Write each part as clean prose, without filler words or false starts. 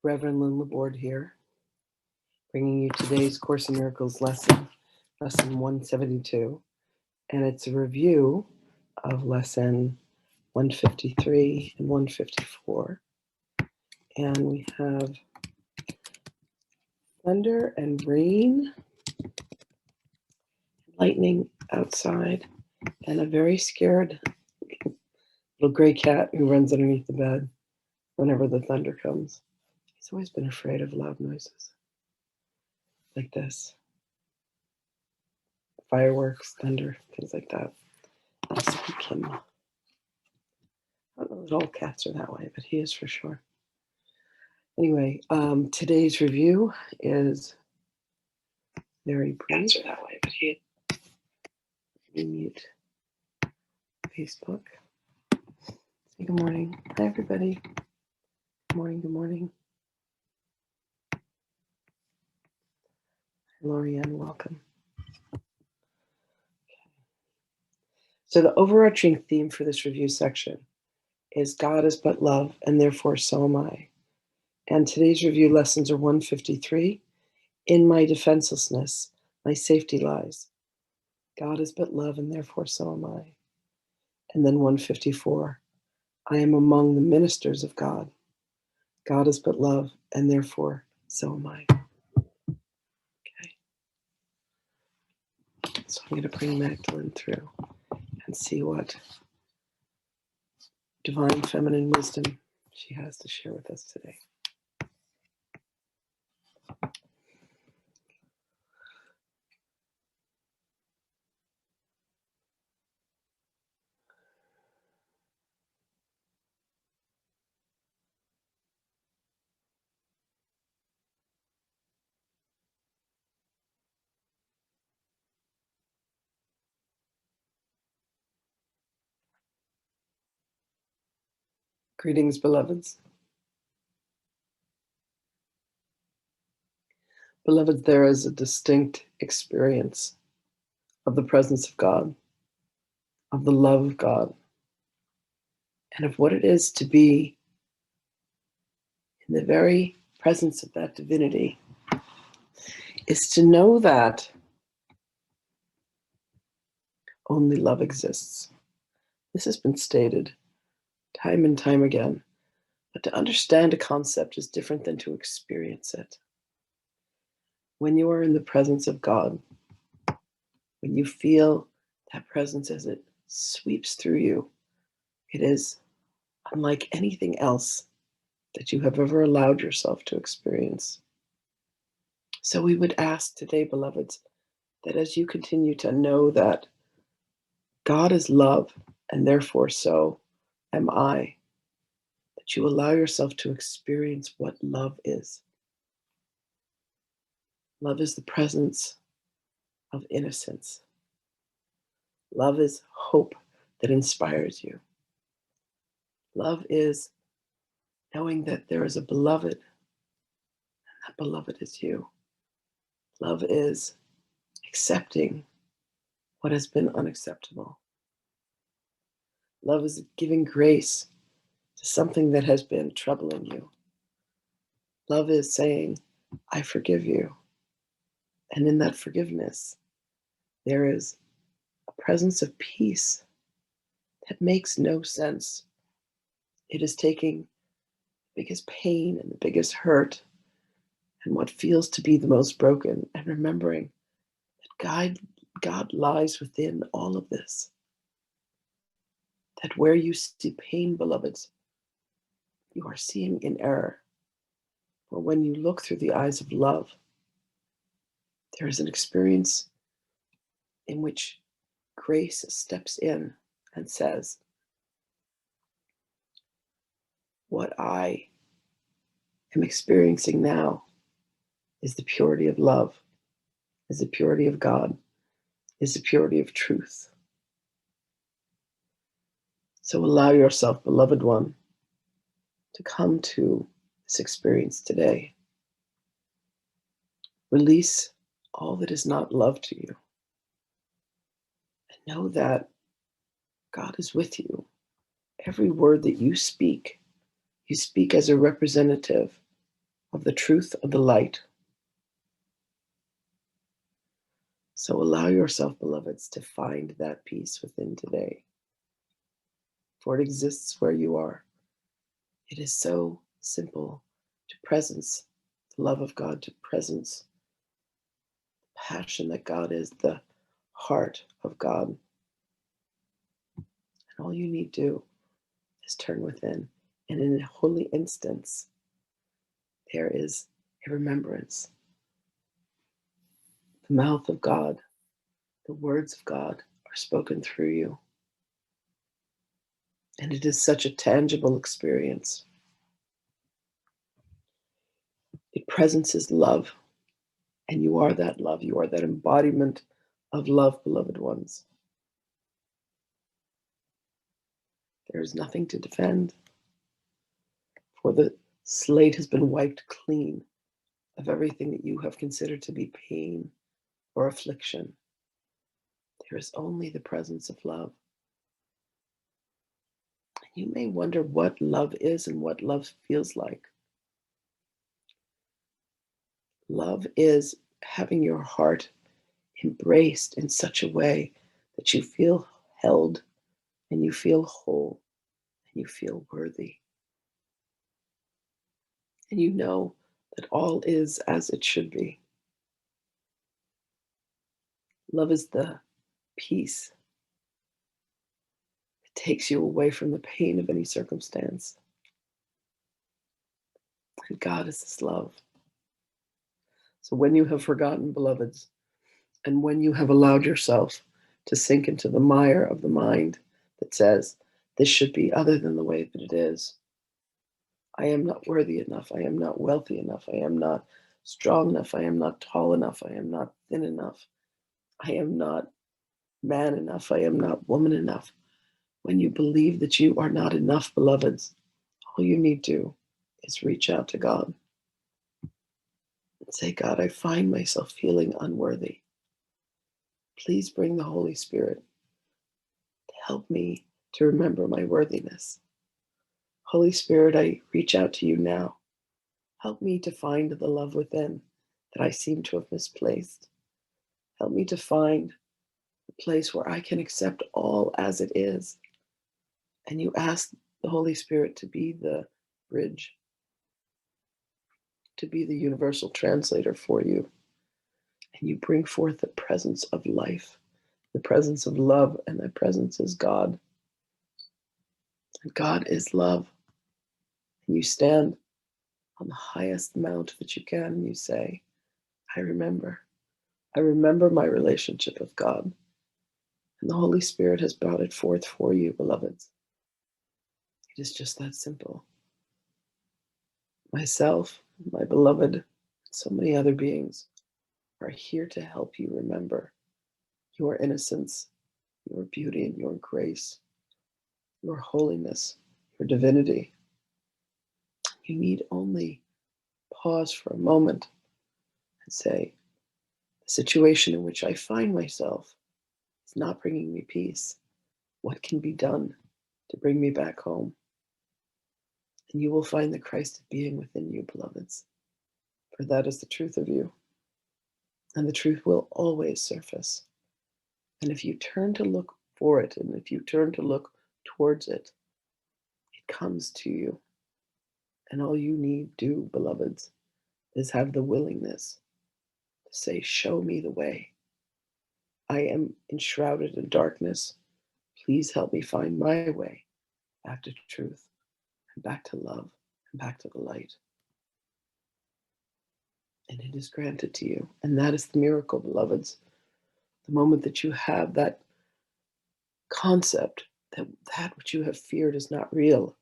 Reverend Lynn LaBorde here, bringing you today's Course in Miracles lesson 172, and it's a review of lesson 153 and 154. And we have thunder and rain, lightning outside, and a very scared little gray cat who runs underneath the bed whenever the thunder comes. He's always been afraid of loud noises like this. Fireworks, thunder, things like that. I speak him. I don't know that all cats are that way, but he is for sure. Anyway, today's review is very brief. Cats are that way, but he. Mute Facebook. Say good morning. Hi, everybody. Good morning. Good morning. Lorianne, welcome. So the overarching theme for this review section is God is but love, and therefore so am I. And today's review lessons are 153. In my defenselessness, my safety lies. God is but love, and therefore so am I. And then 154. I am among the ministers of God. God is but love, and therefore so am I. Okay. So I'm going to bring Magdalene through and see what divine feminine wisdom she has to share with us today. Greetings, beloveds. Beloveds, there is a distinct experience of the presence of God, of the love of God, and of what it is to be in the very presence of that divinity, is to know that only love exists. This has been stated time and time again, but to understand a concept is different than to experience it. When you are in the presence of God, when you feel that presence as it sweeps through you, it is unlike anything else that you have ever allowed yourself to experience. So we would ask today, beloveds, that as you continue to know that God is love, and therefore so am I, that you allow yourself to experience what love is. Love is the presence of innocence. Love is hope that inspires you. Love is knowing that there is a beloved, and that beloved is you. Love is accepting what has been unacceptable. Love is giving grace to something that has been troubling you. Love is saying, I forgive you. And in that forgiveness, there is a presence of peace that makes no sense. It is taking the biggest pain and the biggest hurt and what feels to be the most broken, and remembering that God lies within all of this. That where you see pain, beloveds, you are seeing in error. Or when you look through the eyes of love, there is an experience in which grace steps in and says, what I am experiencing now is the purity of love, is the purity of God, is the purity of truth. So allow yourself, beloved one, to come to this experience today. Release all that is not love to you. And know that God is with you. Every word that you speak as a representative of the truth of the light. So allow yourself, beloveds, to find that peace within today, for it exists where you are. It is so simple to presence the love of God, to presence the passion that God is, the heart of God. And all you need to do is turn within. And in a holy instance, there is a remembrance. The mouth of God, the words of God are spoken through you. And it is such a tangible experience. It presences love. And you are that love. You are that embodiment of love, beloved ones. There is nothing to defend, for the slate has been wiped clean of everything that you have considered to be pain or affliction. There is only the presence of love. You may wonder what love is and what love feels like. Love is having your heart embraced in such a way that you feel held and you feel whole and you feel worthy. And you know that all is as it should be. Love is the peace that takes you away from the pain of any circumstance. And God is this love. So when you have forgotten, beloveds, and when you have allowed yourself to sink into the mire of the mind that says, this should be other than the way that it is. I am not worthy enough. I am not wealthy enough. I am not strong enough. I am not tall enough. I am not thin enough. I am not man enough. I am not woman enough. When you believe that you are not enough, beloveds, all you need to do is reach out to God and say, God, I find myself feeling unworthy. Please bring the Holy Spirit to help me to remember my worthiness. Holy Spirit, I reach out to you now. Help me to find the love within that I seem to have misplaced. Help me to find a place where I can accept all as it is. And you ask the Holy Spirit to be the bridge, to be the universal translator for you. And you bring forth the presence of life, the presence of love, and that presence is God. And God is love. And you stand on the highest mount that you can, and you say, I remember. I remember my relationship with God. And the Holy Spirit has brought it forth for you, beloveds. It is just that simple. Myself, my beloved, and so many other beings are here to help you remember your innocence, your beauty, and your grace, your holiness, your divinity. You need only pause for a moment and say, the situation in which I find myself is not bringing me peace. What can be done to bring me back home? And you will find the Christ being within you, beloveds, for that is the truth of you. And the truth will always surface. And if you turn to look for it, and if you turn to look towards it, it comes to you. And all you need do, beloveds, is have the willingness to say, show me the way. I am enshrouded in darkness. Please help me find my way back to truth and back to love and back to the light. And it is granted to you. And that is the miracle, beloveds. The moment that you have that concept that that which you have feared is not real,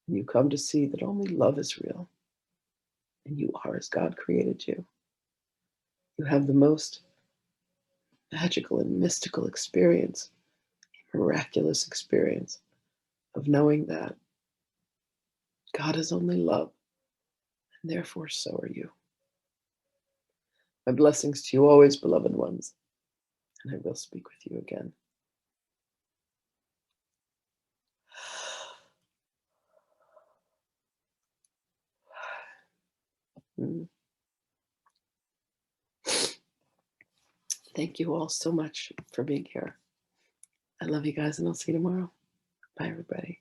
and you come to see that only love is real, and you are as God created you, you have the most magical and mystical experience, miraculous experience of knowing that God is only love, and therefore so are you. My blessings to you always, beloved ones, and I will speak with you again. Mm. Thank you all so much for being here. I love you guys, and I'll see you tomorrow. Bye, everybody.